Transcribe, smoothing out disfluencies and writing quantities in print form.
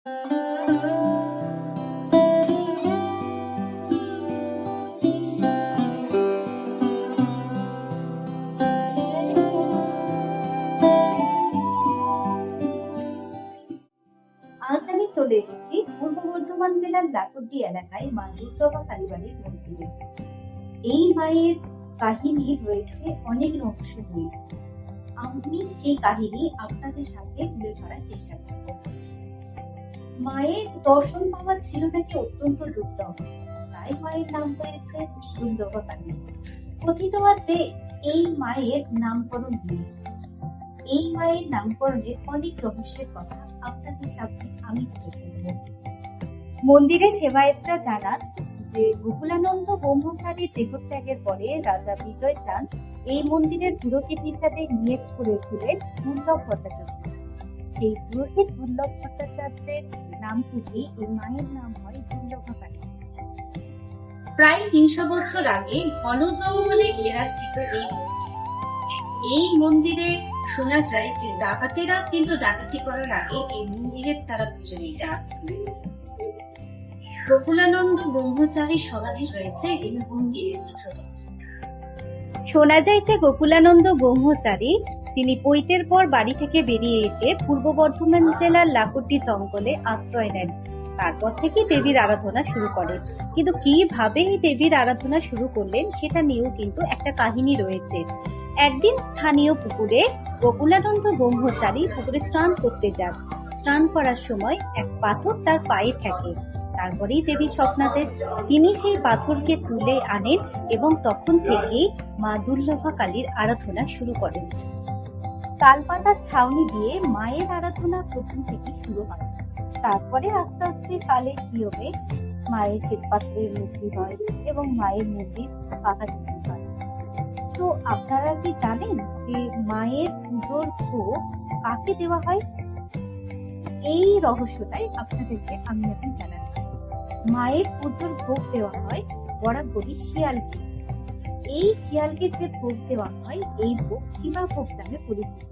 আজ আমি চলে এসেছি পূর্ব বর্ধমান জেলার লাকুডি এলাকায় মা দুর্গা কালীবাড়ির মন্দিরে। এই মায়ের কাহিনী রয়েছে অনেক রহস্যময়ী। আমি সেই কাহিনী আপনাদের সাথে তুলে ধরার চেষ্টা করব। মায়ের দর্শন পাওয়া ছিল নাকি অত্যন্ত দুর্লভ, তাই মায়ের নাম হয়েছে দুর্গা কালী। কথিত আছে এই মায়ের নামকরণ নেই। এই মায়ের নামকরণের অনেক রহস্যের কথা আপনাদের সামনে আমি তুলে ধরব। মন্দিরে সেবায়েতরা জানান যে গোকুলানন্দ ব্রহ্মচারীর দেহত্যাগের পরে রাজা বিজয় চাঁদ এই মন্দিরের পুরোহিত হিসাবে নিয়োগ করেছিলেন দুর্লভ ভট্টাচার্য। সেই পুরোহিত দুর্লভ ভট্টাচার্যের নাম থেকেই এই মায়ের নাম হয় দুর্লভা কালী। প্রায় ৩০০ বছর আগে ঘন জঙ্গলে ঘেরা ছিল এই মন্দিরে শোনা যায় যে ডাকাতেরা কিন্তু ডাকাতি করার আগে এই মন্দিরের তারা পুজো নিতে আসত। গোকুলানন্দ ব্রহ্মচারীর সমাধি রয়েছে এই মন্দিরের ভিতরে। শোনা যায় যে গোকুলানন্দ ব্রহ্মচারী তিনি পৈতের পর বাড়ি থেকে বেরিয়ে এসে পূর্ব বর্ধমান জেলার লাকুডি জঙ্গলে আশ্রয় নেন। তারপর থেকে দেবীর আরাধনা শুরু করেন। কিন্তু কিভাবে এই দেবীর আরাধনা শুরু করলেন সেটা নিয়েও কিন্তু একটা কাহিনী রয়েছে। একদিন স্থানীয় পুকুরে গোকুলানন্দ ব্রহ্মচারী পুকুরে স্নান করতে যান। স্নান করার সময় এক পাথর তার পায়ে ঠেকে। তারপরেই দেবী স্বপ্নাদেশ, তিনি সেই পাথরকে তুলে আনেন এবং তখন থেকেই মা দুর্লভা কালীর আরাধনা শুরু করেন। তালপাতার ছাউনি দিয়ে মায়ের আরাধনা প্রথম থেকে শুরু হয়। তারপরে আস্তে আস্তে কালের নিয়মে মায়ের শ্বেতপাথরের মূর্তি হয় এবং মায়ের মন্দির পাকা হয়। তো আপনারা কি জানেন যে মায়ের পুজোর ভোগ কাকে দেওয়া হয়? এই রহস্যটাই আপনাদেরকে আমি এখন জানাচ্ছি। মায়ের পুজোর ভোগ দেওয়া হয় বরাবরই শিয়ালকে। এই শিয়ালকে যে ভোগ দেওয়া হয় এই ভোগ সীমা ভোগ নামে পরিচিত।